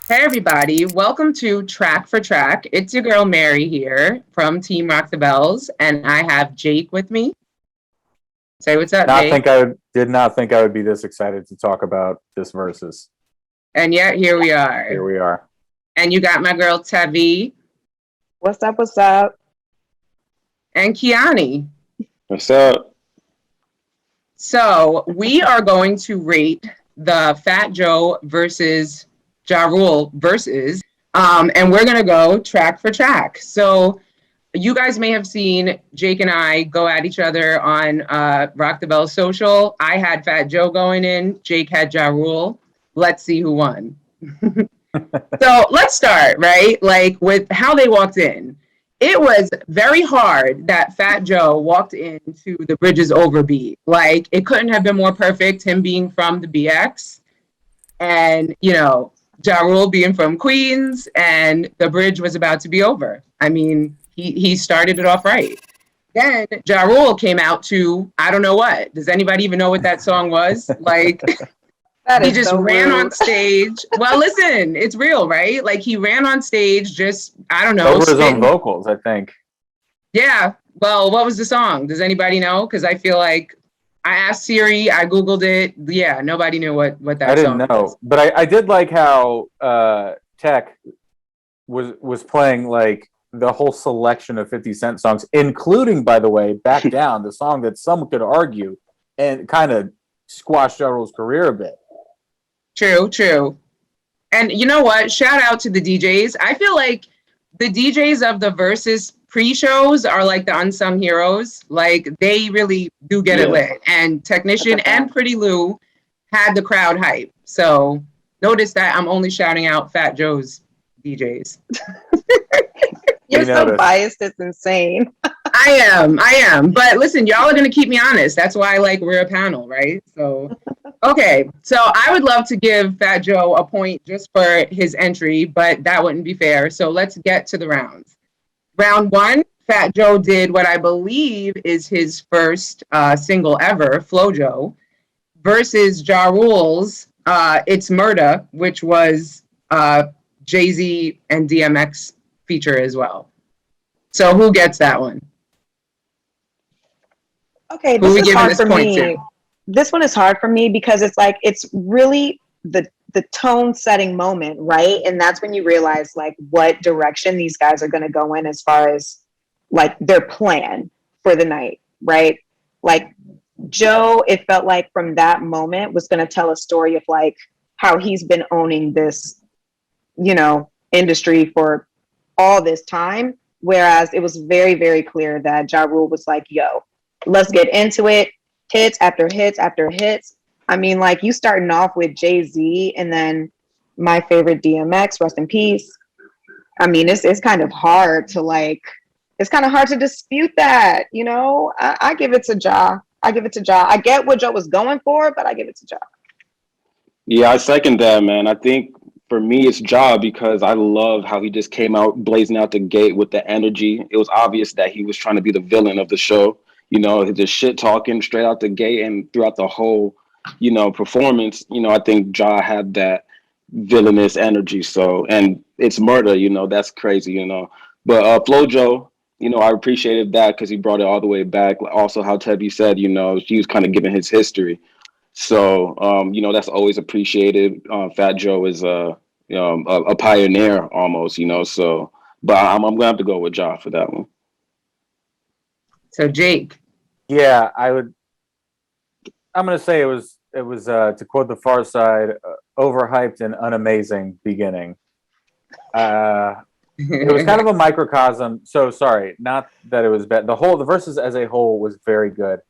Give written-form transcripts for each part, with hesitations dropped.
Hey everybody, welcome to Track for Track. It's your girl Mary here from Team Rock the Bells, and I have Jake with me. Say what's up, Not Jake. think I would, did not think I would be this excited to talk about this Verzuz. And yet here we are. Here we are. And you got my girl Tevi What's up? What's up? and Kiani. What's up? So we are going to rate the Fat Joe versus Ja Rule versus, and we're gonna go track for track. So you guys may have seen Jake and I go at each other on Rock the Bell Social. I had Fat Joe going in. Jake had Ja Rule. Let's see who won. So let's start, right? Like with how they walked in. It was very hard that Fat Joe walked into the Bridges Overbeat. Like it couldn't have been more perfect, him being from the BX and, Ja Rule being from Queens, and the bridge was about to be over. I mean, he started it off right. Then Ja Rule came out to I don't know what. Does anybody even know what that song was? Like he just so ran rude. on stage. Well, listen, it's real, right? Like he ran on stage, just I don't know, Over his spitting. own vocals, I think. Yeah. Well, what was the song? Does anybody know? Because I feel like I asked Siri, I Googled it. Yeah, nobody knew what that I song didn't know, was. but I did like how Tech was playing like the whole selection of 50 Cent songs, including, by the way, "Back Down," the song that some could argue and kind of squashed Ja Rule's career a bit. True. And you know what? Shout out to the DJs. I feel like the DJs of the Versus pre-shows are like the unsung heroes. Like they really do get it lit. And Technician and Pretty Lou had the crowd hype. So notice that I'm only shouting out Fat Joe's DJs. You're We so noticed. biased, it's insane. I am. But listen, y'all are gonna keep me honest. That's why we're a panel, right? So okay. So I would love to give Fat Joe a point just for his entry, but that wouldn't be fair. So let's get to the rounds. Round one, Fat Joe did what I believe is his first single ever, Flojo, versus Ja Rule's It's Murda, which was Jay-Z and DMX feature as well. So who gets that one? Okay, Who are this we is giving hard this for point me. to? This one is hard for me because it's really the tone setting moment, right? And that's when you realize like what direction these guys are going to go in as far as like their plan for the night, right? Like Joe, it felt like from that moment was going to tell a story of like how he's been owning this, industry for all this time. Whereas it was very, very clear that Ja Rule was like, yo, let's get into it. Hits after hits after hits. I mean, like you starting off with Jay-Z and then my favorite DMX, rest in peace. I mean, it's kind of hard to it's kind of hard to dispute that, I give it to Ja. I give it to Ja. I get what Joe was going for, but I give it to Ja. Yeah, I second that, man. I think for me, it's Ja because I love how he just came out blazing out the gate with the energy. It was obvious that he was trying to be the villain of the show. The shit talking straight out the gate and throughout the whole, performance. I think Ja had that villainous energy. So, and it's murder. That's crazy. But Flojo, I appreciated that because he brought it all the way back. Also, how Tebby said, he was kind of giving his history. So, that's always appreciated. Fat Joe is a pioneer almost, so, but I'm going to have to go with Ja for that one. So Jake. Yeah, I'm going to say it was to quote the Far Side, overhyped and unamazing beginning. It was kind of a microcosm. So sorry, not that it was bad. The Versus as a whole was very good.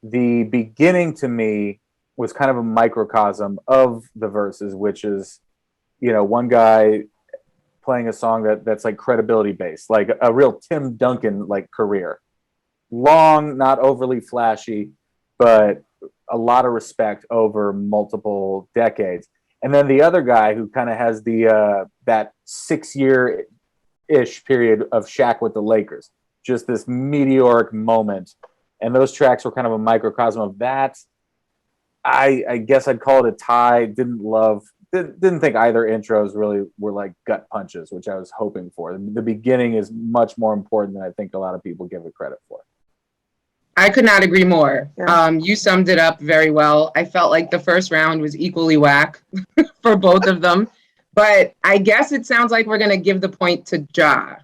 The beginning to me was kind of a microcosm of the Versus, which is, one guy playing a song that's like credibility based, like a real Tim Duncan like career. Long, not overly flashy, but a lot of respect over multiple decades. And then the other guy who kind of has that 6 year ish period of Shaq with the Lakers, just this meteoric moment. And those tracks were kind of a microcosm of that. I guess I'd call it a tie. Didn't love didn't think either intros really were like gut punches, which I was hoping for. The beginning is much more important than I think a lot of people give it credit for. I could not agree more. Yeah. You summed it up very well. I felt like the first round was equally whack for both of them. But I guess it sounds like we're going to give the point to Ja,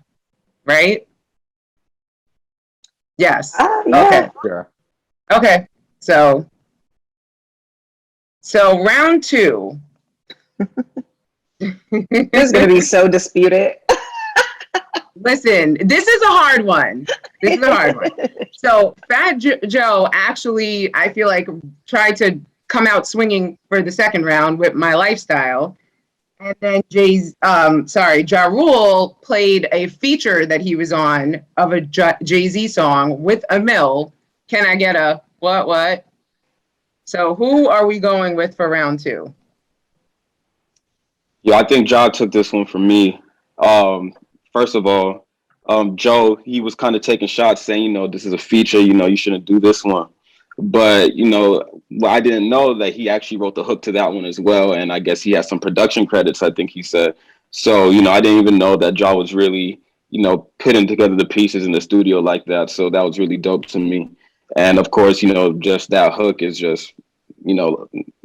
right? Yes. Yeah. Okay. Sure. Okay. So round 2. This is going to be so disputed. Listen, this is a hard one. This is a hard one. So Fat Joe actually, I feel like, tried to come out swinging for the second round with My Lifestyle. And then Ja Rule played a feature that he was on of a Jay-Z song with Emil. Can I get a what? So who are we going with for round 2? Yeah, I think Ja took this one from me. First of all, Joe, he was kind of taking shots saying, this is a feature, you shouldn't do this one. But, I didn't know that he actually wrote the hook to that one as well. And I guess he has some production credits, I think he said. So, I didn't even know that Ja was really, putting together the pieces in the studio like that. So that was really dope to me. And of course, just that hook is just,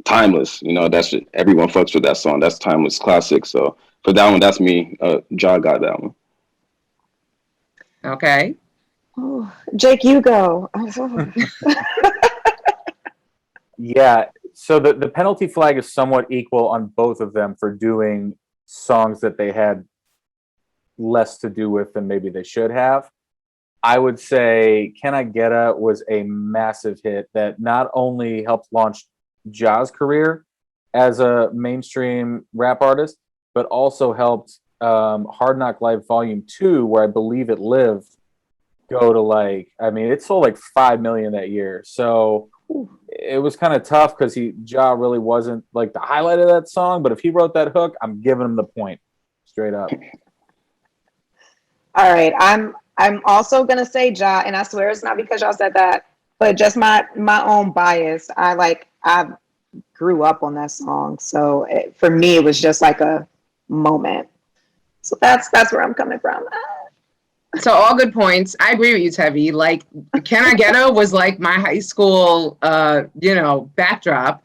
timeless. That's just, everyone fucks with that song. That's timeless classic. So for that one, that's me. Ja got that one. Okay. Oh, Jake, you go. Yeah, so the penalty flag is somewhat equal on both of them for doing songs that they had less to do with than maybe they should have. I would say Can I Getta was a massive hit that not only helped launch Ja's career as a mainstream rap artist, but also helped Hard Knock Life Volume 2, where I believe it lived, go to it sold like 5 million that year. So it was kind of tough because Ja really wasn't like the highlight of that song, but if he wrote that hook, I'm giving him the point straight up. All right, I'm also gonna say Ja, and I swear it's not because y'all said that, but just my own bias. I grew up on that song, so for me it was just like a moment. So that's where I'm coming from. So all good points. I agree with you, Tevi. Like, Can I Getta was like my high school, backdrop.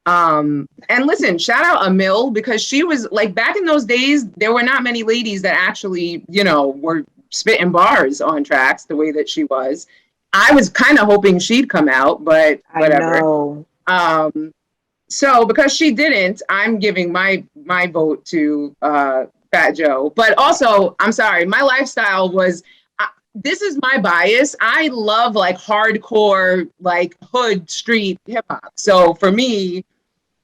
And listen, shout out Emil, because she was like, back in those days, there were not many ladies that actually, were spitting bars on tracks the way that she was. I was kind of hoping she'd come out, but whatever. I know. So because she didn't, I'm giving my vote to Fat Joe. But also, I'm sorry, My Lifestyle was, this is my bias. I love like hardcore, like hood street hip hop. So for me,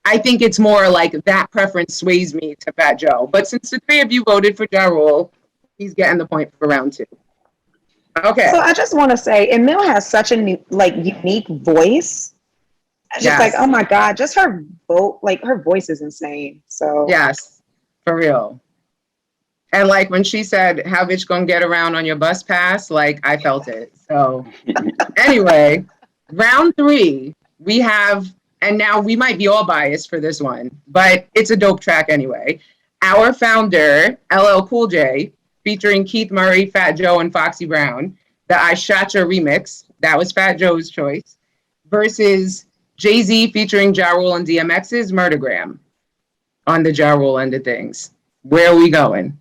I think it's more like that preference sways me to Fat Joe. But since the 3 of you voted for Ja Rule, he's getting the point for round 2. Okay. So I just want to say, Emil has such a unique voice. Just Yes. oh my God, just her her voice is insane. So Yes, for real. And like when she said, how bitch gonna get around on your bus pass, like I felt it. So anyway, round 3, we have, and now we might be all biased for this one, but it's a dope track anyway. Our Founder, LL Cool J, featuring Keith Murray, Fat Joe, and Foxy Brown, the I Shot Ya remix, that was Fat Joe's choice, versus Jay-Z featuring Ja Rule and DMX's Murdergram on the Ja Rule end of things. Where are we going?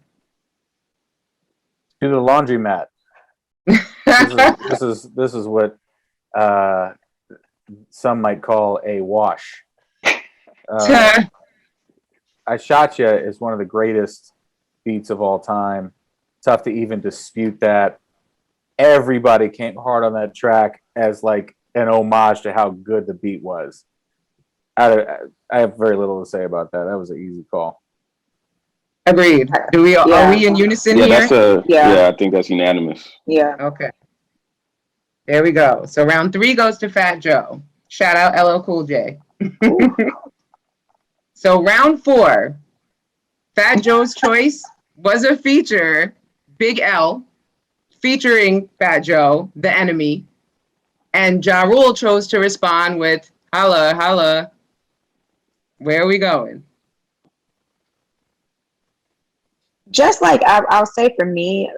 To the laundromat. This is what some might call a wash. I Shot Ya is one of the greatest beats of all time. Tough to even dispute that. Everybody came hard on that track as like an homage to how good the beat was. I have very little to say about that. That was an easy call. Agreed. Are we in unison here? I think that's unanimous. Yeah. Okay. There we go. So round 3 goes to Fat Joe. Shout out LL Cool J. So round 4, Fat Joe's choice was a feature, Big L, featuring Fat Joe, the enemy. And Ja Rule chose to respond with, holla, holla. Where are we going? Just like I'll say for me,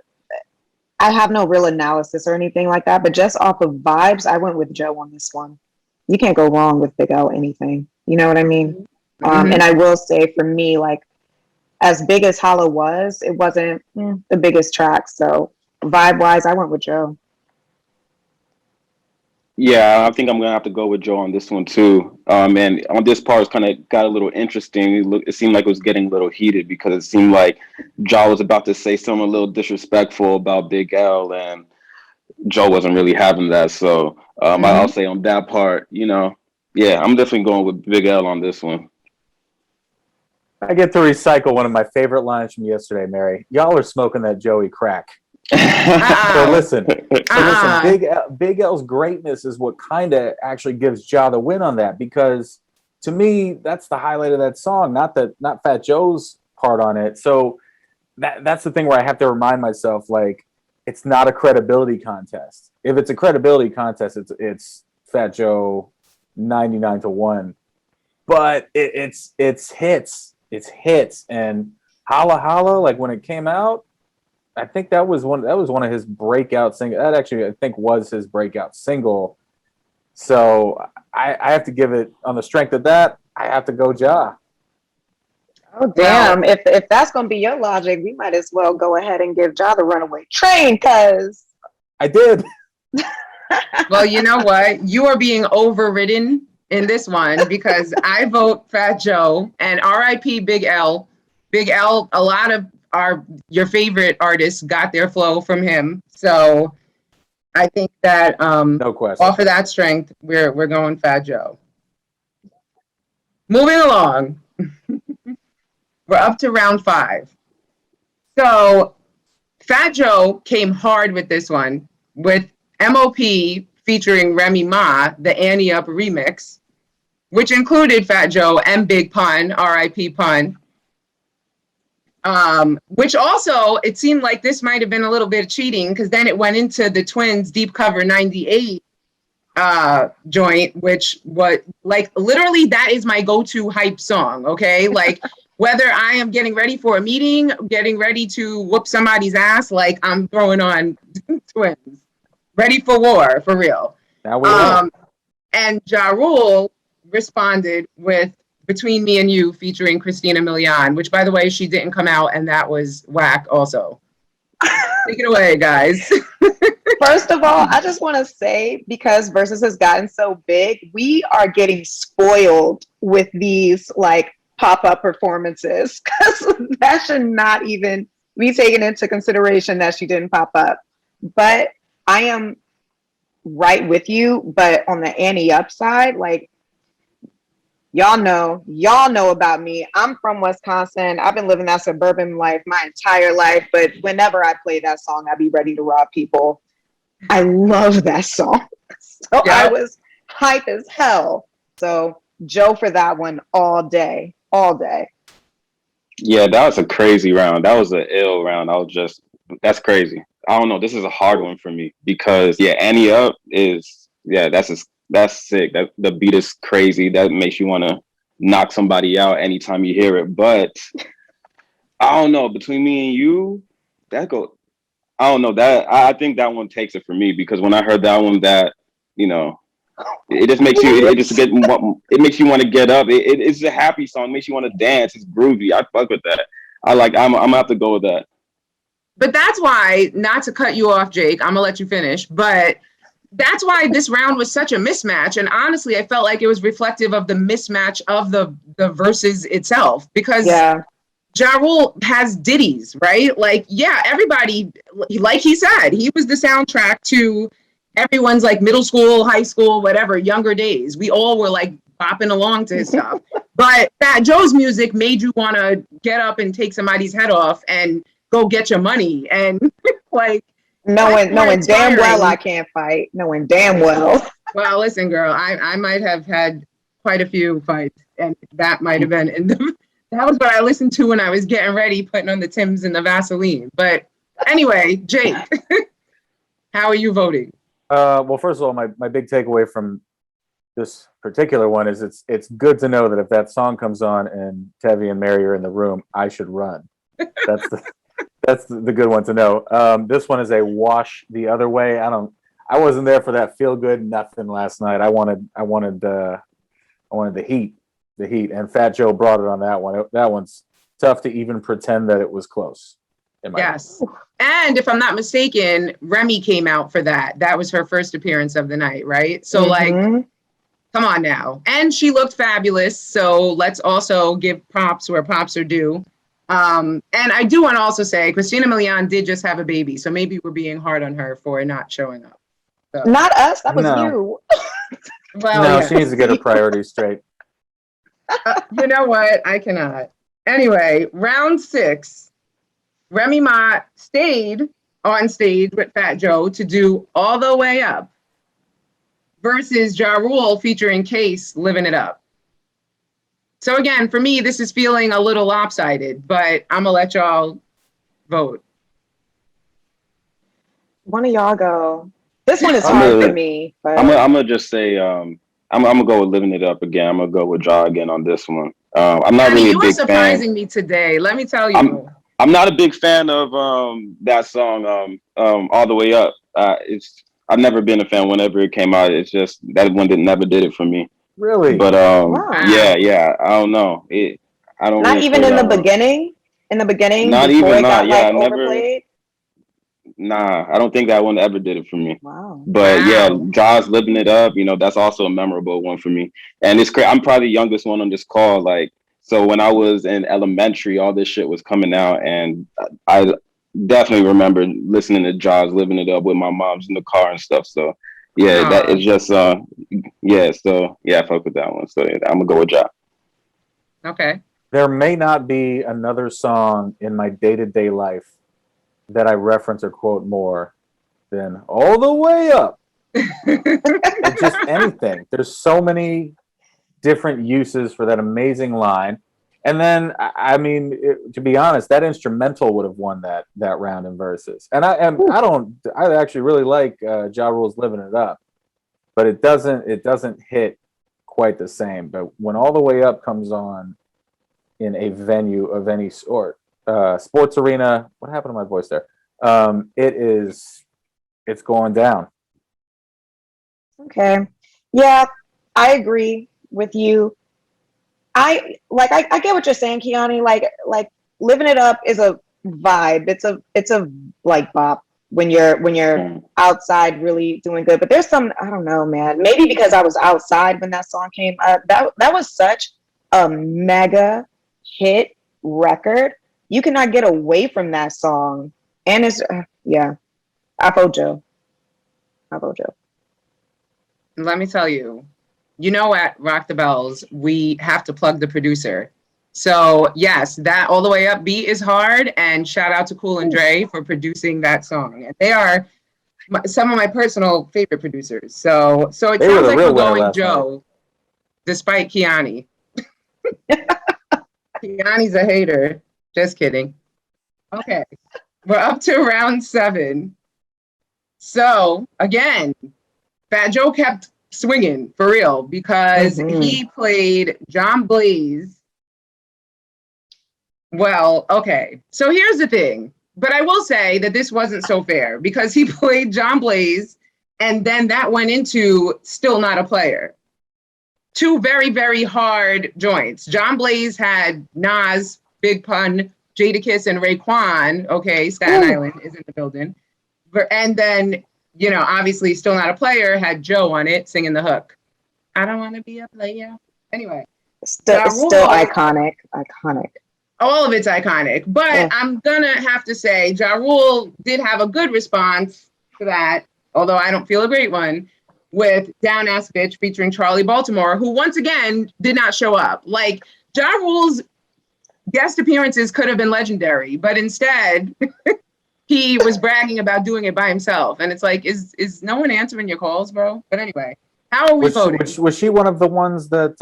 I have no real analysis or anything like that, but just off of vibes, I went with Joe on this one. You can't go wrong with Big L anything. You know what I mean? And I will say for me, like as big as Hollow was, it wasn't the biggest track. So vibe wise, I went with Joe. Yeah, I think I'm gonna have to go with Joe on this one too. And on this part, it's kind of got a little interesting. It seemed like it was getting a little heated because it seemed like Joe was about to say something a little disrespectful about Big L, and Joe wasn't really having that. So I'll say on that part, yeah, I'm definitely going with Big L on this one. I get to recycle one of my favorite lines from yesterday, Mary. Y'all are smoking that Joey crack. So listen, Big L's greatness is what kind of actually gives Ja the win on that, because to me that's the highlight of that song, not Fat Joe's part on it. So that's the thing where I have to remind myself, like, it's not a credibility contest. If it's a credibility contest, it's Fat Joe 99-1, but it's hits, and Holla Holla, like when it came out, I think that was one of his breakout singles. That actually, I think, was his breakout single. So I have to give it, on the strength of that, I have to go Ja. Oh damn! If that's gonna be your logic, we might as well go ahead and give Ja the Runaway Train, cause I did. Well, you know what? You are being overridden in this one because I vote Fat Joe and R.I.P. Big L. Big L, a lot of your favorite artists got their flow from him. So I think that No question. off of that strength, we're going Fat Joe. Moving along. We're up to round 5. So Fat Joe came hard with this one with MOP featuring Remy Ma, the Annie Up remix, which included Fat Joe and Big Pun, R.I.P. Pun. Which also, it seemed like this might have been a little bit of cheating, because then it went into the Twins' Deep Cover 98 joint, which was like, literally, that is my go-to hype song, okay? Like, whether I am getting ready for a meeting, getting ready to whoop somebody's ass, like, I'm throwing on Twins. Ready for war, for real. Now we know. And Ja Rule responded with Between Me and You featuring Christina Milian, which, by the way, she didn't come out, and that was whack also. Take it away, guys. First of all, I just want to say, because Verzuz has gotten so big, we are getting spoiled with these like pop-up performances, because that should not even be taken into consideration that she didn't pop up. But I am right with you, but on the Annie Up side, like, y'all know about me. I'm from Wisconsin. I've been living that suburban life my entire life, but whenever I play that song, I be ready to rob people. I love that song. So I was hype as hell. So Joe for that one all day. Yeah, that was a crazy round. That was an ill round. That's crazy. I don't know. This is a hard one for me because Annie Up that's sick. That the beat is crazy. That makes you want to knock somebody out anytime you hear it. But I don't know. Between Me and You, I don't know. That I think that one takes it for me, because when I heard that one, it just makes you. It makes you want to get up. It's a happy song. It makes you want to dance. It's groovy. I fuck with that. I'm gonna have to go with that. But that's why, not to cut you off, Jake, I'm gonna let you finish, but that's why this round was such a mismatch. And honestly, I felt like it was reflective of the mismatch of the verses itself, because Ja Rule has ditties, right? Like, everybody, like he said, he was the soundtrack to everyone's like middle school, high school, whatever, younger days. We all were like bopping along to his stuff. But Fat Joe's music made you want to get up and take somebody's head off and go get your money. And like, knowing damn well I can't fight. Knowing damn well. Well, listen, girl, I might have had quite a few fights, and that might have been that was what I listened to when I was getting ready, putting on the Timbs and the Vaseline. But anyway, Jake, how are you voting? Well, first of all, my big takeaway from this particular one is it's good to know that if that song comes on and Tevi and Mary are in the room, I should run. That's the good one to know. This one is a wash the other way. I wasn't there for that feel good nothing last night. I wanted the heat, and Fat Joe brought it on that one. That one's tough to even pretend that it was close. Yes. And if I'm not mistaken, Remy came out for that. That was her first appearance of the night, right? So like, come on now. And she looked fabulous. So let's also give props where props are due. And I do want to also say Christina Milian did just have a baby. So maybe we're being hard on her for not showing up. So. Not us. That was you. Well, no, yeah. she needs to get her priorities straight. You know what? I cannot. Anyway, round 6. Remy Ma stayed on stage with Fat Joe to do All the Way Up versus Ja Rule featuring Case, Living It Up. So again, for me, this is feeling a little lopsided, but I'm gonna let y'all vote. One of y'all go. This one is hard for me. But I'm gonna just say I'm gonna go with Living It Up again. I'm gonna go with Ja again on this one. I'm not really a big fan. You are surprising me today. Let me tell you. I'm not a big fan of that song All the Way Up. I've never been a fan whenever it came out. It's just that one never did it for me. Really? But wow. yeah. I don't know. I don't. Not really even in the beginning. In the beginning, not before even it got like overplayed. Nah, I don't think that one ever did it for me. Wow. But yeah, Jaws Living It Up. That's also a memorable one for me. And it's crazy. I'm probably the youngest one on this call. Like. So when I was in elementary, all this shit was coming out, and I definitely remember listening to Jaws, Living It Up with my mom's in the car and stuff. So yeah, that is just yeah. So yeah, I fuck with that one. So yeah, I'm gonna go with Jaws. Okay. There may not be another song in my day-to-day life that I reference or quote more than All the Way Up. Just anything. There's so many different uses for that amazing line. And then, I mean, to be honest, that instrumental would have won that round in Verzuz. And I actually really like Ja Rule's Living It Up, but it doesn't hit quite the same. But when All the Way Up comes on in a venue of any sort, sports arena, what happened to my voice there? It's going down. Okay. Yeah, I agree with you. I get what you're saying, Kiani. Like Living It Up is a vibe. It's a like bop when you're outside really doing good. But there's some, I don't know, man. Maybe because I was outside when that song came up. That was such a mega hit record. You cannot get away from that song. And it's yeah. I vote Joe. Let me tell you, at Rock the Bells, we have to plug the producer. So yes, that All the Way Up beat is hard, and shout out to Cool and Dre for producing that song. And they are some of my personal favorite producers. So it sounds like we're going Joe, despite Kiani. Kiani's a hater. Just kidding. Okay, we're up to round 7. So again, Fat Joe kept swinging for real because he played John Blaze. Well, okay. So here's the thing. But I will say that this wasn't so fair because he played John Blaze and then that went into Still Not a Player. 2 very, very hard joints. John Blaze had Nas, Big Pun, Jadakiss, and Raekwon. Okay, Staten Island is in the building. And then, obviously Still Not a Player had Joe on it singing the hook. I don't want to be a player. Anyway. Still iconic. All of it's iconic. But I'm going to have to say Ja Rule did have a good response to that, although I don't feel a great one, with Down Ass Bitch featuring Charlie Baltimore, who once again did not show up. Like, Ja Rule's guest appearances could have been legendary, but instead... he was bragging about doing it by himself. And it's like, is no one answering your calls, bro? But anyway, how are we voting? Was she one of the ones that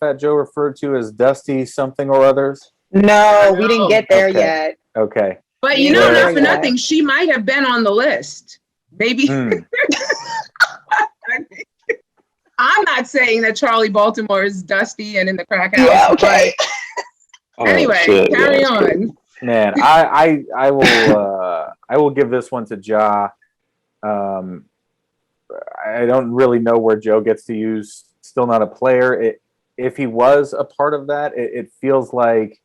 Fat Joe referred to as Dusty something or others? No, we didn't get there yet. Okay. But not for nothing, she might have been on the list. Maybe. I'm not saying that Charlie Baltimore is Dusty and in the crack house. Yeah, okay. But anyway, carry on. Man, I will give this one to Ja. I don't really know where Joe gets to use still not a player. If he was a part of that, it feels like,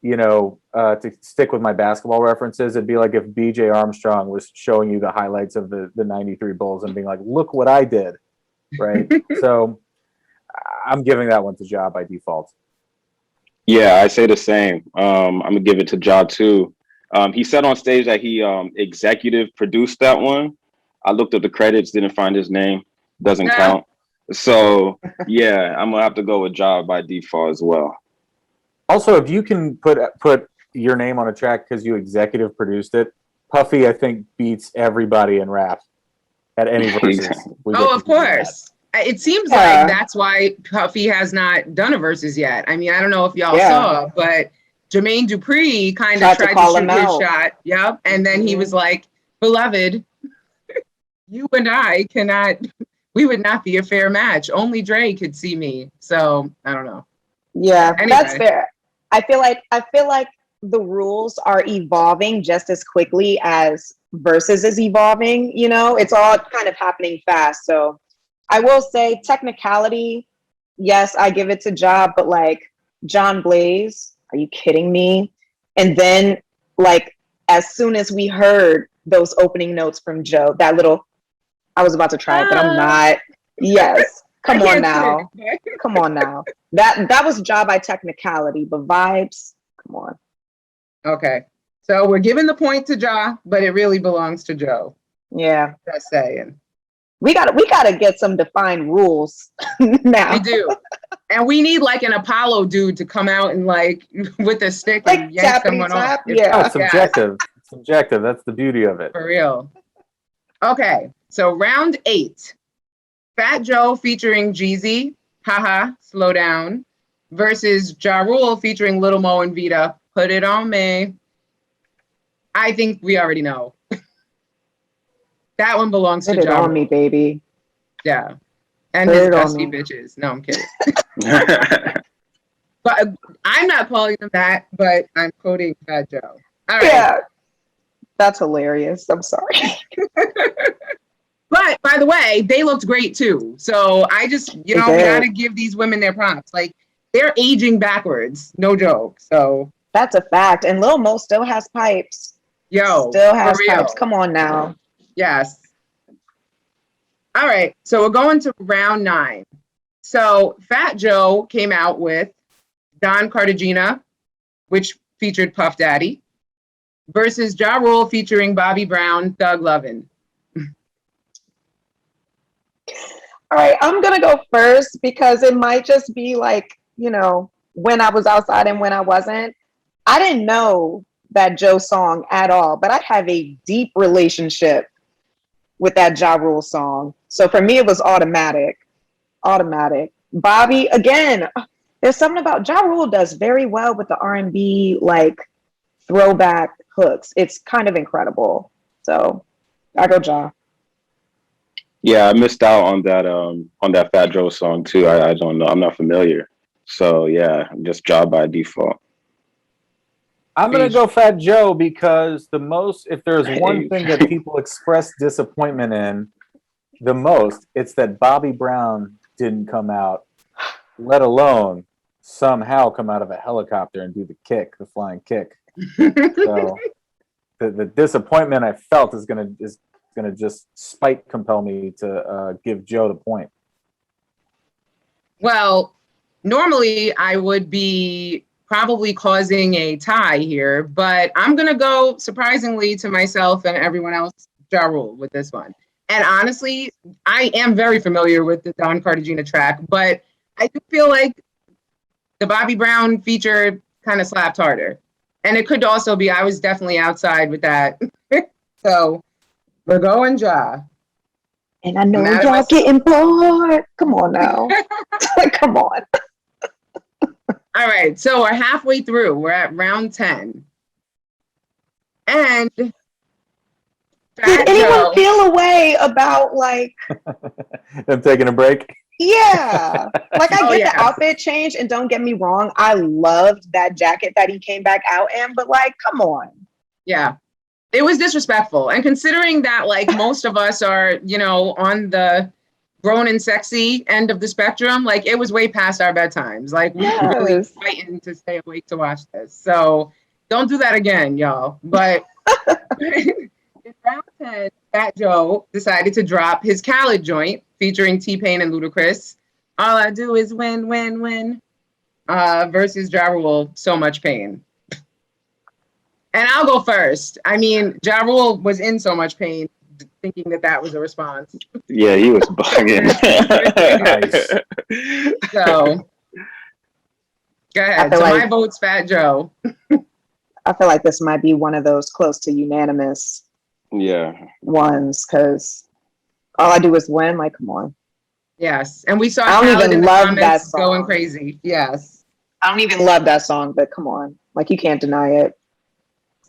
to stick with my basketball references, it'd be like if BJ Armstrong was showing you the highlights of the 93 Bulls and being like, look what I did. Right. So I'm giving that one to Ja by default. Yeah, I say the same. I'm gonna give it to Ja too. He said on stage that he executive produced that one. I looked up the credits, didn't find his name. Doesn't Yeah. count. So yeah, I'm gonna have to go with Ja by default as well. Also, if you can put your name on a track because you executive produced it, Puffy, I think, beats everybody in rap at any versus. Oh, of course. It seems like that's why Puffy has not done a versus yet. I mean, I don't know if y'all saw, but Jermaine Dupri kind of tried to shoot his shot. Yep. And then he was like, beloved, you and I we would not be a fair match. Only Dre could see me. So I don't know. Yeah, anyway. That's fair. I feel like the rules are evolving just as quickly as versus is evolving. It's all kind of happening fast. So I will say technicality, yes, I give it to Ja, but like John Blaze, are you kidding me? And then like as soon as we heard those opening notes from Joe, that little, I was about to try it, but I'm not. Yes. Come on now. Come on now. That was Ja by technicality, but vibes, come on. Okay. So we're giving the point to Ja, but it really belongs to Joe. Yeah. Just saying. We gotta get some defined rules now. We do. And we need like an Apollo dude to come out and like with a stick like and yank someone off. Yeah. It's subjective. It's subjective. That's the beauty of it. For real. Okay. So round 8. Fat Joe featuring Jeezy, haha, slow down, versus Ja Rule featuring Lil Mo and Vita, put it on me. I think we already know. That one belongs to Ja Rule. Put it on me, baby. Yeah. And his dusty bitches. No, I'm kidding. But I'm not calling them that, but I'm quoting Fat Joe. All right. Yeah. That's hilarious. I'm sorry. But by the way, they looked great too. So I just, we got to give these women their props. Like they're aging backwards. No joke. So that's a fact. And Lil Mo still has pipes. Still has pipes. Come on now. Yes. All right. So we're going to round 9. So Fat Joe came out with Don Cartagena, which featured Puff Daddy, versus Ja Rule featuring Bobby Brown, Thug Lovin'. All right, I'm going to go first because it might just be like, when I was outside and when I wasn't. I didn't know that Joe song at all, but I have a deep relationship with that Ja Rule song. So for me, it was automatic. Bobby, again, there's something about Ja Rule does very well with the R&B, like throwback hooks. It's kind of incredible. So I go Ja. Yeah, I missed out on that Fat Joe song too. I don't know. I'm not familiar. So yeah, just Ja by default. I'm gonna go Fat Joe because if there's one thing that people express disappointment in the most, it's that Bobby Brown didn't come out, let alone somehow come out of a helicopter and do the flying kick. So the disappointment I felt is gonna just spite compel me to give Joe the point. Well, normally I would be probably causing a tie here, but I'm going to go surprisingly to myself and everyone else, Ja Rule with this one. And honestly, I am very familiar with the Don Cartagena track, but I do feel like the Bobby Brown feature kind of slapped harder. And it could also be, I was definitely outside with that. So we're going Ja. And I know y'all getting bored. Come on now. Come on. All right. So we're halfway through. We're at round 10. And did anyone feel a way about like them taking a break? Yeah. Like I Oh, get yeah. the outfit change, and don't get me wrong, I loved that jacket that he came back out in, but like, come on. Yeah. It was disrespectful. And considering that like most of us are, you know, on the grown and sexy end of the spectrum, like it was way past our bedtimes. Like we were really Yes. fighting to stay awake to watch this. So don't do that again, y'all. But in round 10, Fat Joe decided to drop his Khaled joint featuring T-Pain and Ludacris. All I do is win, win, win. Versus Ja Rule, So Much Pain. And I'll go first. I mean, Ja Rule was in so much pain, thinking that that was a response. Yeah, he was bugging. Nice. So, go ahead. So my vote's Fat Joe. I feel like this might be one of those close to unanimous Yeah. ones, because all I do is win. Like, come on. Yes, and we saw I don't Khaled even in the love comments that song. going crazy. Yes. I don't even love that song, but come on. Like, you can't deny it.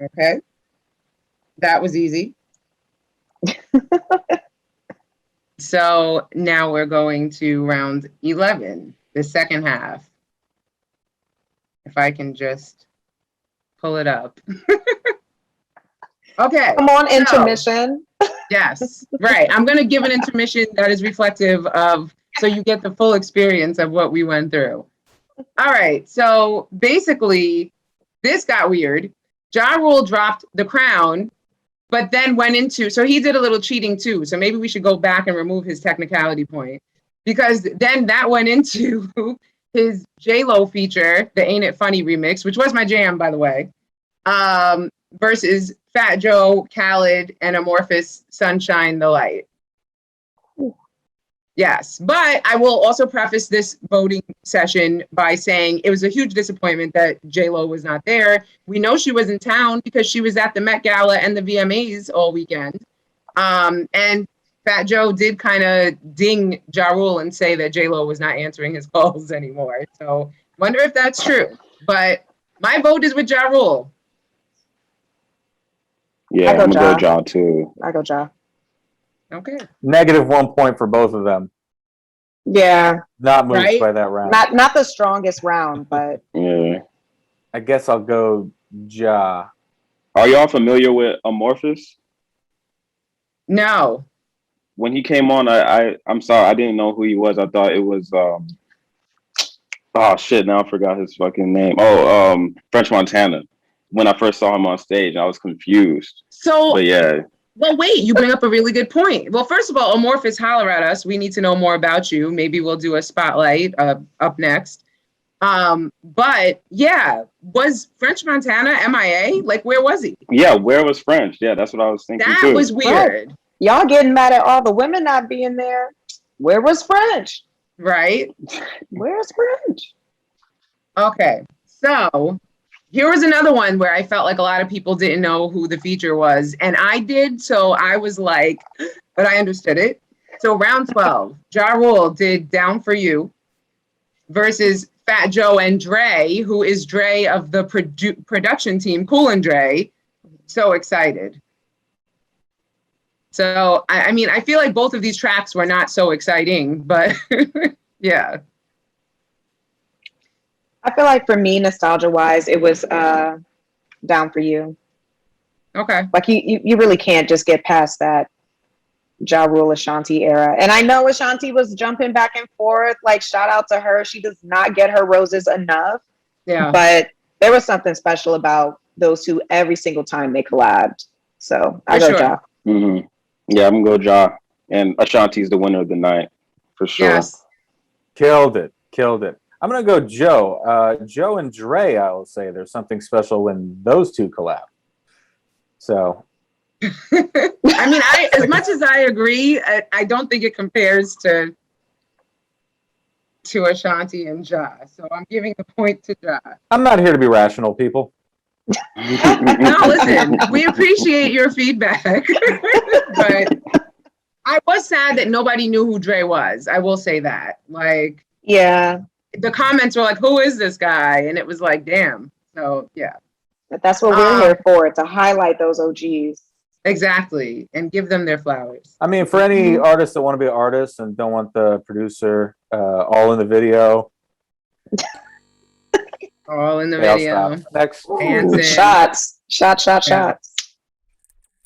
Okay. That was easy. So now we're going to round 11, the second half. If I can just pull it up. Okay. Come on, so- intermission. Yes, right. I'm going to give an intermission that is reflective of, so you get the full experience of what we went through. All right. So basically, this got weird. Ja Rule dropped The Crown, but then went into, so he did a little cheating too. So maybe we should go back and remove his technicality point, because then that went into his J-Lo feature, the Ain't It Funny remix, which was my jam, by the way, versus Fat Joe, Khaled, and Amorphous Sunshine the Light. Yes, but I will also preface this voting session by saying it was a huge disappointment that J-Lo was not there. We know she was in town because she was at the Met Gala and the VMAs all weekend. And Fat Joe did kind of ding Ja Rule and say that J-Lo was not answering his calls anymore. So wonder if that's true. But my vote is with Ja Rule. Yeah, I'm gonna go Ja too. I go Ja. Okay. -1 point for both of them. Yeah. Not moved Right? by that round. Not the strongest round, but Yeah. I guess I'll go Ja. Are y'all familiar with Amorphous? No. When he came on, I'm sorry, I didn't know who he was. I thought it was oh shit, now I forgot his fucking name. French Montana. When I first saw him on stage, I was confused. So But yeah. Well, wait, you bring up a really good point. Well, first of all, Amorphous, holler at us. We need to know more about you. Maybe we'll do a spotlight up next. But yeah, was French Montana MIA? Like, where was he? Yeah, where was French? Yeah, that's what I was thinking That too. was weird. y'all getting mad at all the women not being there. Where was French? Right? Where's French? Okay, so here was another one where I felt like a lot of people didn't know who the feature was, and I did, so I was like, but I understood it. So round 12, Ja Rule did Down For You versus Fat Joe and Dre, who is Dre of the production team, Cool and Dre. So excited. So, I mean, I feel like both of these tracks were not so exciting, but yeah. I feel like for me, nostalgia-wise, it was Down For You. Okay. Like you really can't just get past that Ja Rule Ashanti era. And I know Ashanti was jumping back and forth. Like, shout out to her. She does not get her roses enough. Yeah. But there was something special about those two every single time they collabed. So I go Ja. Mm-hmm. Yeah, I'm gonna go Ja. And Ashanti's the winner of the night, for sure. Yes. Killed it. I'm going to go Joe. Joe and Dre, I will say there's something special when those two collab. So. I mean, as much as I agree, I don't think it compares to Ashanti and Ja. So I'm giving the point to Ja. I'm not here to be rational, people. No, listen, we appreciate your feedback. But I was sad that nobody knew who Dre was. I will say that. Like, yeah. The comments were like, who is this guy? And it was like, damn. So, yeah. But that's what we're here for, to highlight those OGs. Exactly. And give them their flowers. I mean, for any artists that want to be artists and don't want the producer all in the video, All in the okay, I'll video. stop. Next. Dancing. Shots. Yeah. Shots.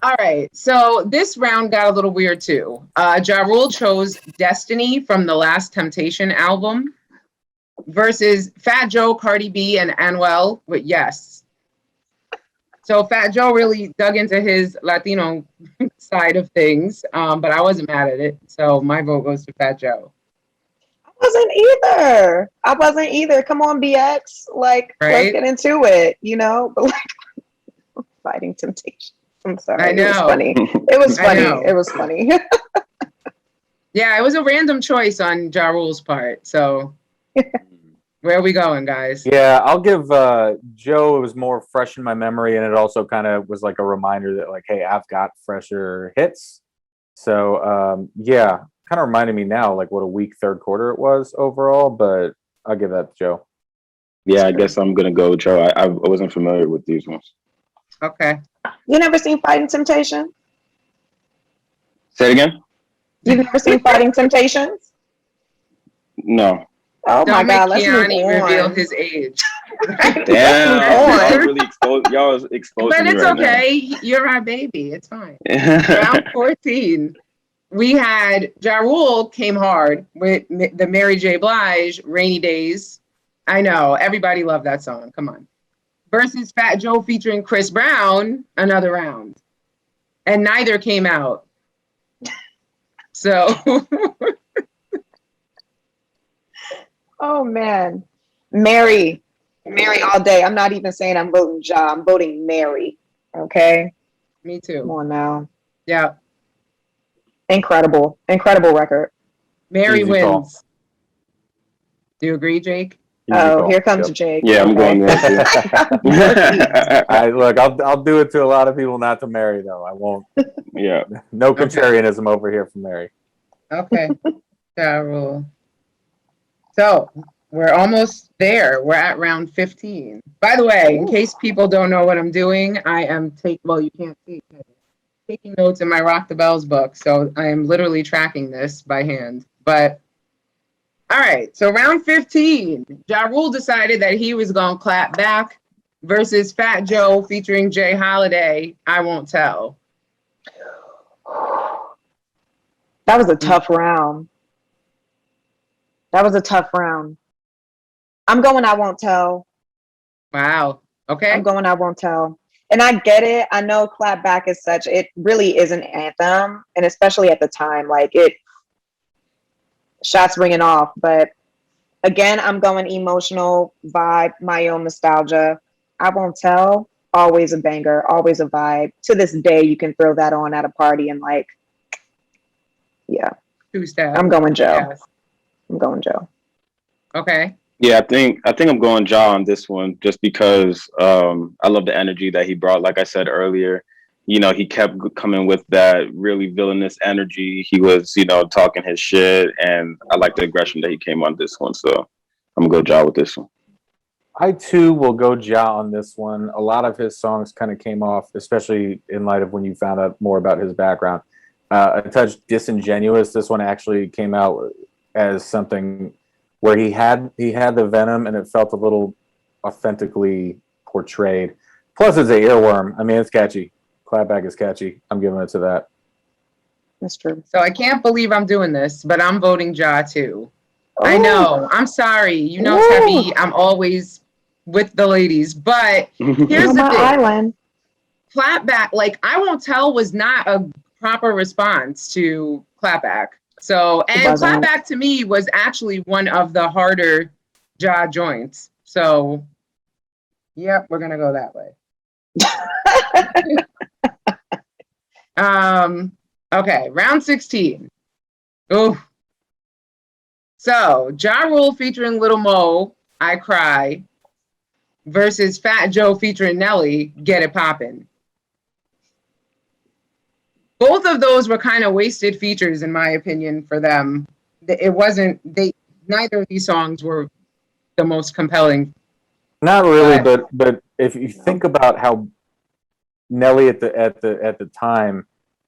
All right. So this round got a little weird too. Ja Rule chose Destiny from the Last Temptation album versus Fat Joe, Cardi B, and Anuel with Yes. So Fat Joe really dug into his Latino side of things, but I wasn't mad at it. So my vote goes to Fat Joe. I wasn't either. Come on, BX. Like, let's Right? get into it, you know? But like, fighting temptation. I'm sorry. I know. It was funny. It was I funny. know. It was funny. Yeah, it was a random choice on Ja Rule's part. So where are we going, guys? Yeah, I'll give Joe. It was more fresh in my memory, and it also kind of was like a reminder that, like, hey, I've got fresher hits. So yeah, kind of reminded me now, like, what a weak third quarter it was overall. But I'll give that to Joe. Yeah, I guess I'm gonna go with Joe. I wasn't familiar with these ones. Okay. You never seen Fighting Temptation? Say it again. You've never seen Fighting Temptations? No. Oh my Don't make God, let's move Keanu reveal on. his age. Damn, y'all really exposing But me it's right okay. You're our baby. It's fine. now. Round 14, we had Ja Rule came hard with the Mary J. Blige, Rainy Days. I know. Everybody loved that song. Come on. Versus Fat Joe featuring Chris Brown, Another Round. And neither came out. So Oh man. Mary all day. I'm not even saying I'm voting Ja. I'm voting Mary. Okay. me Come too. on now. Yeah. Incredible record. Mary Easy wins. call. Do you agree, Jake? Easy Oh, call. here comes Yep. Jake. Yeah, I'm Okay. going there too. Look, I'll do it to a lot of people, not to Mary though. I won't. Yeah. No contrarianism over here from Mary. Okay. Ja Rule. So we're almost there. We're at round 15. By the way, in case people don't know what I'm doing, I am you can't see it. Taking notes in my Rock the Bells book. So I am literally tracking this by hand. But all right. So round 15, Ja Rule decided that he was going to clap back versus Fat Joe featuring Jay Holiday, I Won't Tell. That was a tough round. I'm going I Won't Tell. Wow. Okay. I'm going I Won't Tell. And I get it. I know Clap Back is it really is an anthem. And especially at the time, like shots ringing off. But again, I'm going emotional vibe, my own nostalgia. I Won't Tell, always a banger, always a vibe. To this day, you can throw that on at a party and yeah. Two-step. I'm going Joe. Yes. I'm going Joe. Okay. Yeah, I think I'm going Ja on this one just because I love the energy that he brought. Like I said earlier, he kept coming with that really villainous energy. He was, talking his shit, and I like the aggression that he came on this one. So I'm gonna go Ja with this one. I too will go Ja on this one. A lot of his songs kind of came off, especially in light of when you found out more about his background, a touch disingenuous. This one actually came out as something where he had the venom, and it felt a little authentically portrayed. Plus, it's an earworm. I mean, it's catchy. Clapback is catchy. I'm giving it to that. That's true. So I can't believe I'm doing this, but I'm voting Ja too. Oh. I know. I'm sorry. Teppy, I'm always with the ladies. But here's the thing. Island. Clapback, I Won't Tell was not a proper response to Clapback. So, and Clapback to me was actually one of the harder Ja joints. So, yep, we're going to go that way. Okay, round 16. Ooh. So, Ja Rule featuring Little Mo, I Cry, versus Fat Joe featuring Nelly, Get It Poppin'. Both of those were kind of wasted features, in my opinion, for them. Neither of these songs were the most compelling. Not really, but if you think about how Nelly at the time,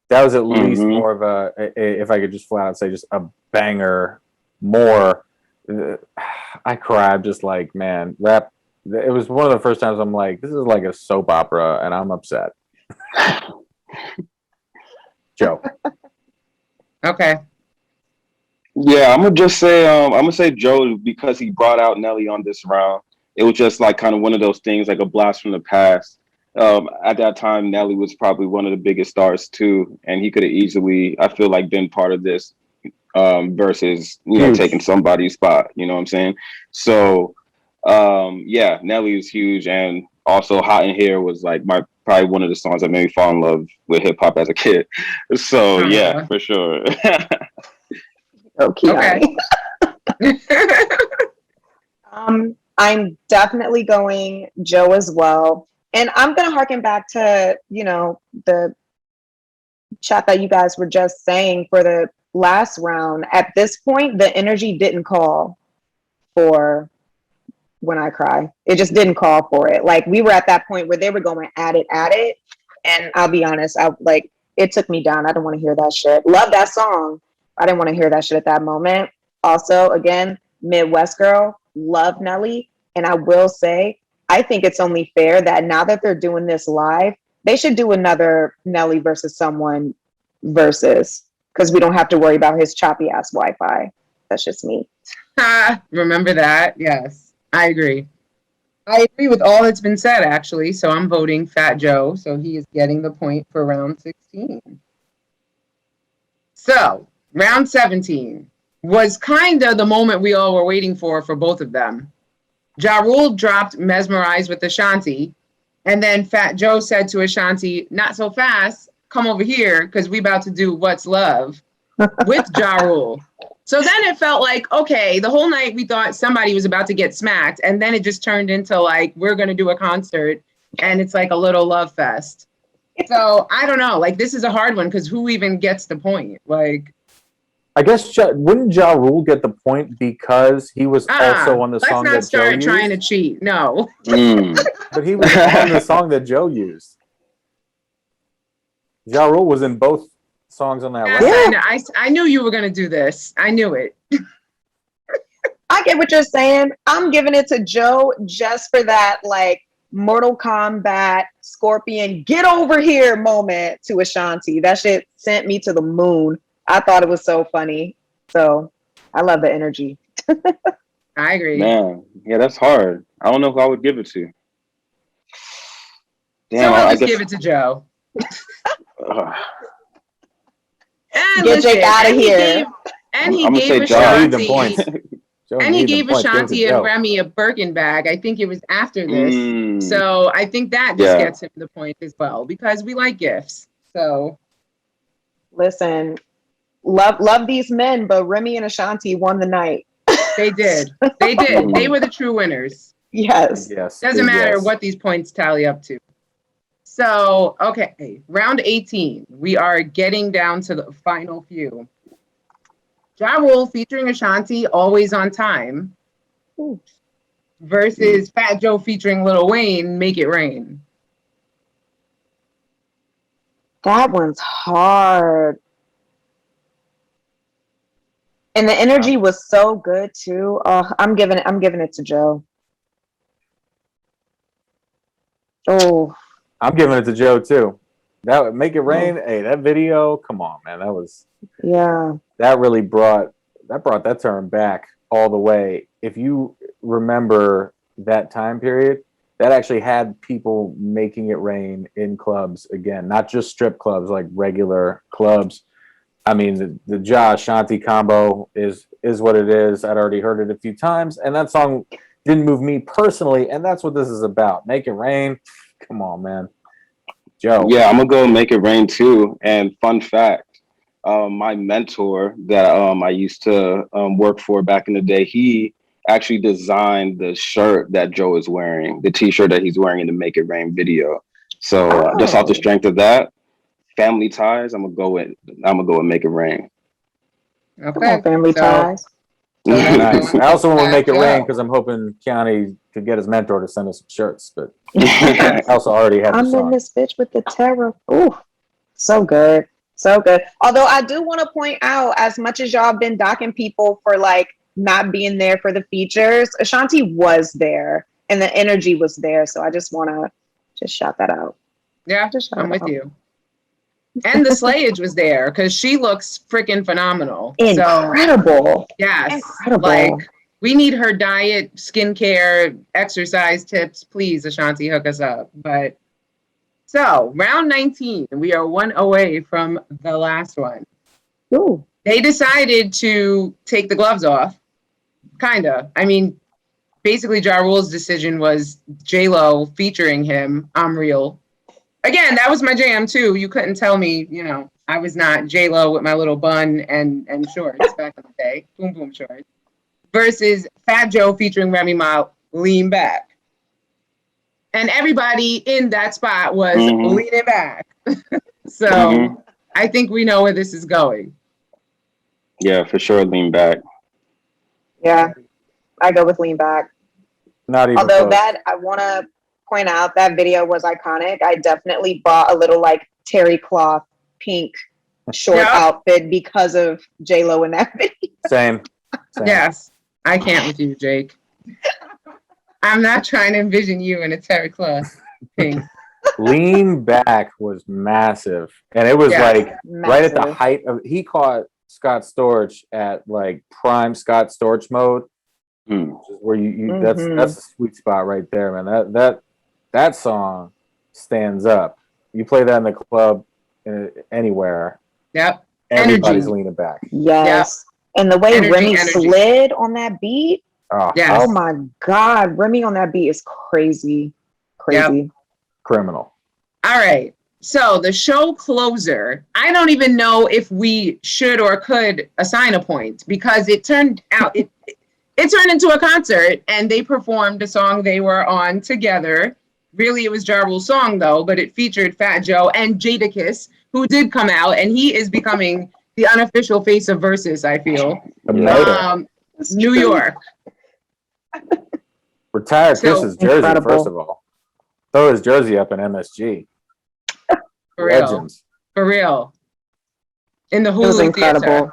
that was at least more of a, if I could just flat out say, just a banger more. I cried just like, man, rap. It was one of the first times I'm like, this is like a soap opera, and I'm upset. Joe. Okay. Yeah, I'm gonna say Joe because he brought out Nelly on this round. It was just like kind of one of those things, like a blast from the past. At that time, Nelly was probably one of the biggest stars too, and he could have easily, I feel like, been part of this versus taking somebody's spot. You know what I'm saying? So yeah, Nelly is huge, and also Hot in Here was like probably one of the songs that made me fall in love with hip hop as a kid. So yeah, for sure. Okay. I'm definitely going Joe as well. And I'm going to harken back to, the chat that you guys were just saying for the last round. At this point, the energy didn't call for When I Cry. It just didn't call for it. Like, we were at that point where they were going at it. And I'll be honest, it took me down. I don't want to hear that shit. Love that song. I didn't want to hear that shit at that moment. Also, again, Midwest girl, love Nelly. And I will say, I think it's only fair that now that they're doing this live, they should do another Nelly versus someone versus, because we don't have to worry about his choppy ass Wi-Fi. That's just me. Remember that? Yes, I agree. I agree with all that's been said, actually. So I'm voting Fat Joe. So he is getting the point for round 16. So round 17 was kind of the moment we all were waiting for both of them. Ja Rule dropped Mesmerized with Ashanti, and then Fat Joe said to Ashanti, not so fast, come over here, because we about to do What's Love with Ja Rule. So then it felt like, okay, the whole night we thought somebody was about to get smacked, and then it just turned into like, we're going to do a concert, and it's like a little love fest. So I don't know, like, this is a hard one, because who even gets the point? Like, I guess wouldn't Ja Rule get the point because he was also on the song that Joe used? Let's not start trying to cheat. No. But he was on the song that Joe used. Ja Rule was in both songs on that record. Yeah. I knew you were going to do this. I knew it. I get what you're saying. I'm giving it to Joe just for that, like, Mortal Kombat, Scorpion, get over here moment to Ashanti. That shit sent me to the moon. I thought it was so funny. So I love the energy. I agree. Man, yeah, that's hard. I don't know who I would give it to. Damn, so I'll just give it to Joe. Get Jake out of here. He gave Ashanti and Remy a Birkin bag. I think it was after this. So I think that just gets him the point as well, because we like gifts. So listen, love these men, but Remy and Ashanti won the night. They did. They did. They were the true winners. Yes. Doesn't matter what these points tally up to. So, okay, round 18. We are getting down to the final few. Ja Rule featuring Ashanti, Always on Time, versus Fat Joe featuring Lil Wayne, Make It Rain. That one's hard. And the energy was so good too. Oh, I'm giving it to Joe. Oh. I'm giving it to Joe too. That Make It Rain. Hey, that video, come on, man. That really brought that term back all the way. If you remember that time period, that actually had people making it rain in clubs again, not just strip clubs, like regular clubs. I mean, the Ja Ashanti combo is what it is. I'd already heard it a few times, and that song didn't move me personally, and that's what this is about. Make It Rain. Come on, man. Joe. Yeah, I'm gonna go Make It Rain too. And fun fact, my mentor that I used to work for back in the day, he actually designed the shirt that Joe is wearing, the T-shirt that he's wearing in the Make It Rain video. So just off the strength of that, family ties, I'm gonna go with Make It Rain. Okay, family ties. So Nice. I also want to Fat make it rain Joe. because I'm hoping Keanu could get his mentor to send us some shirts, but I also already have the I'm in song. this bitch with the terror. Ooh, so good. So good. Although I do want to point out, as much as y'all been docking people for like not being there for the features, Ashanti was there and the energy was there. So I just want to just shout that out. Yeah, Just shout I'm it with out. you. And the slayage was there because she looks freaking phenomenal. So Incredible. yes, Incredible. like we need her diet, skincare, exercise tips. Please, Ashanti, hook us up. But so round 19, we are one away from the last one. Ooh. They decided to take the gloves off. Kinda. I mean, basically Ja Rule's decision was J-Lo featuring him. I'm real. Again, that was my jam too. You couldn't tell me, you know, I was not J-Lo with my little bun and shorts back in the day. Boom boom shorts. Versus Fat Joe featuring Remy Ma, Lean Back. And everybody in that spot was leaning back. So I think we know where this is going. Yeah, for sure. Lean back. Yeah, I go with Lean Back. Not even Although close. that, I want to point out that video was iconic. I definitely bought a little like terry cloth pink short outfit because of J-Lo in that video. Same. Yes, I can't with you, Jake. I'm not trying to envision you in a terry cloth pink. Lean Back was massive. And it was like right at the Massive. height of he caught Scott Storch at like prime Scott Storch mode. Where you that's a sweet spot right there, man. That song stands up. You play that in the club anywhere. Yep. Everybody's Energy. leaning back. Yes. Yep. And the way Remy energy. slid on that beat. Oh, yes. Oh my God. Remy on that beat is crazy. Crazy. Yep. Criminal. All right. So the show closer, I don't even know if we should or could assign a point because it turned out it turned into a concert and they performed a song they were on together. Really, it was Ja Rule's song though, but it featured Fat Joe and Jadakiss, who did come out, and he is becoming the unofficial face of Verzuz, I feel. New York. Retire Kiss's jersey, first of all. Throw his jersey up in MSG. For Legends. Real. For real. In the Hulu It was incredible.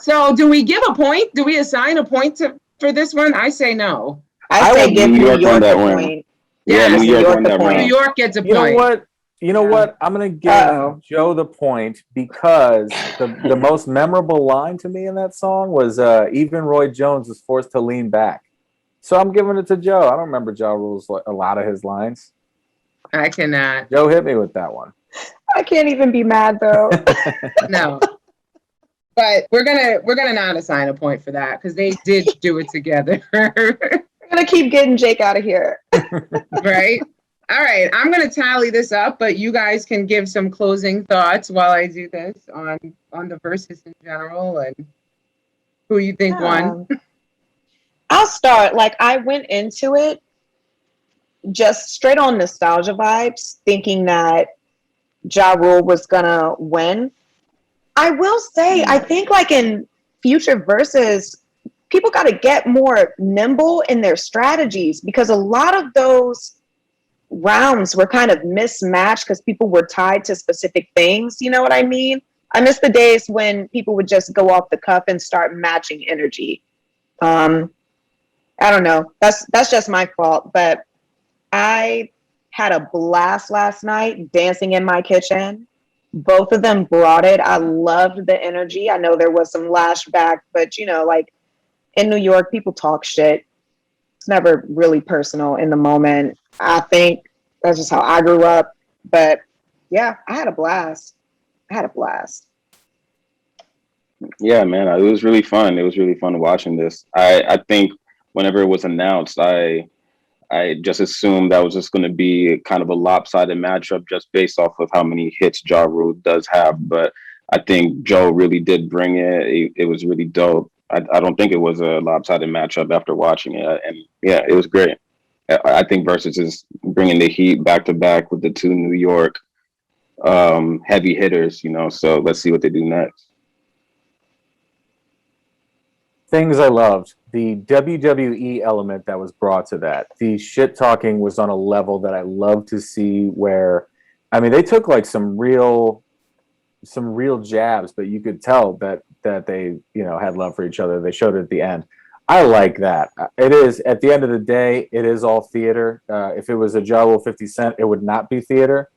So do we give a point? Do we assign a point for this one? I say no. I say give New York a point. Yeah, New York won that round. New York gets a point. You know what? I'm going to give Joe the point because the most memorable line to me in that song was even Roy Jones was forced to lean back. So I'm giving it to Joe. I don't remember Ja Rule's a lot of his lines. I cannot. Joe hit me with that one. I can't even be mad though. No. But we're gonna not assign a point for that because they did do it together. We're gonna keep getting Jake out of here. Right? All right. I'm gonna tally this up, but you guys can give some closing thoughts while I do this on the Verzuz in general and who you think won. I'll start. Like I went into it just straight on nostalgia vibes, thinking that Ja Rule was gonna win. I will say, I think like in future Verzuz, people got to get more nimble in their strategies because a lot of those rounds were kind of mismatched because people were tied to specific things. You know what I mean? I miss the days when people would just go off the cuff and start matching energy. I don't know. That's just my fault, but I had a blast last night dancing in my kitchen. Both of them brought it. I loved the energy. I know there was some lashback, but you know, like in New York, people talk shit. It's never really personal in the moment. I think that's just how I grew up. But yeah, I had a blast. Yeah, man, it was really fun. It was really fun watching this. I think whenever it was announced, I just assumed that was just going to be kind of a lopsided matchup just based off of how many hits Ja Rule does have. But I think Joe really did bring it. It was really dope. I don't think it was a lopsided matchup after watching it. And yeah, it was great. I think Verzuz is bringing the heat back to back with the two New York heavy hitters, you know. So let's see what they do next. Things I loved. The WWE element that was brought to that. The shit talking was on a level that I love to see where, I mean, they took like some real jabs, but you could tell that they, you know, had love for each other. They showed it at the end. I like that. It is, at the end of the day, it is all theater. If it was a Ja Rule 50 Cent, it would not be theater.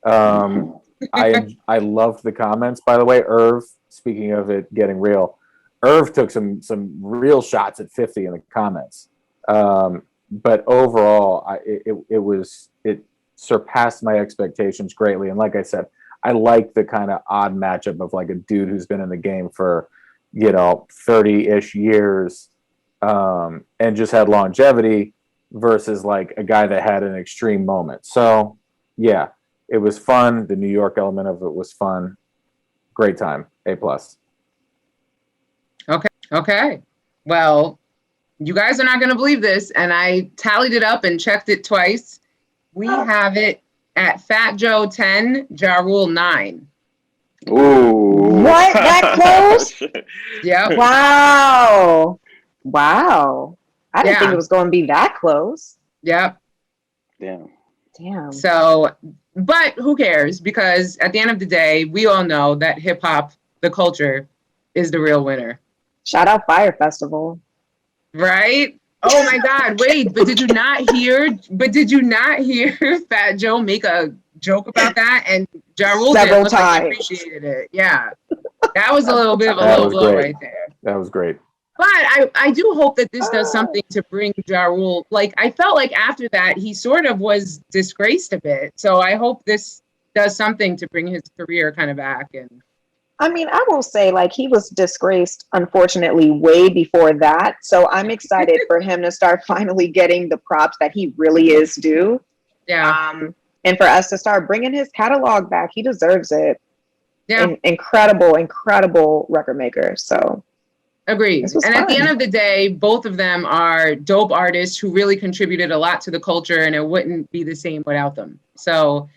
I loved the comments, by the way. Irv, speaking of it getting real, Irv took some real shots at 50 in the comments. But overall, it surpassed my expectations greatly. And like I said, I like the kind of odd matchup of like a dude who's been in the game for, you know, 30-ish years, and just had longevity versus like a guy that had an extreme moment. So yeah, it was fun. The New York element of it was fun. Great time. A+. Okay. Well, you guys are not going to believe this, and I tallied it up and checked it twice. We have it at Fat Joe 10, Ja Rule 9. Ooh. What? That close? Yep. Wow. I didn't think Yeah. it was going to be that close. Yep. Damn. So, but who cares? Because at the end of the day, we all know that hip hop, the culture, is the real winner. Shout out Fire Festival. Right? Oh my God! Wait, but did you not hear? Fat Joe make a joke about that? And Ja Rule Several did look like he times. appreciated it. Yeah, that was a little bit of a That low was blow great. right there. That was great. But I do hope that this does something to bring Ja Rule. Like, I felt like after that, he sort of was disgraced a bit. So I hope this does something to bring his career kind of back. And I mean, I will say, like, he was disgraced, unfortunately, way before that. So I'm excited for him to start finally getting the props that he really is due. yeah, And for us to start bringing his catalog back. He deserves it. yeah. Incredible record maker. So Agreed. this was And fun. at the end of the day, both of them are dope artists who really contributed a lot to the culture, and it wouldn't be the same without them. So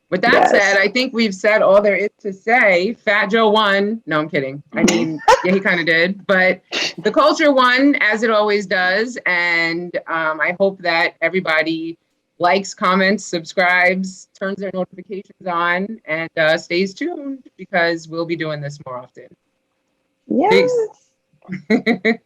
with that said, I think we've said all there is to say. Fat Joe won. No, I'm kidding. I mean, yeah, he kind of did. But the culture won, as it always does. And I hope that everybody likes, comments, subscribes, turns their notifications on, and stays tuned, because we'll be doing this more often. Yes. Peace.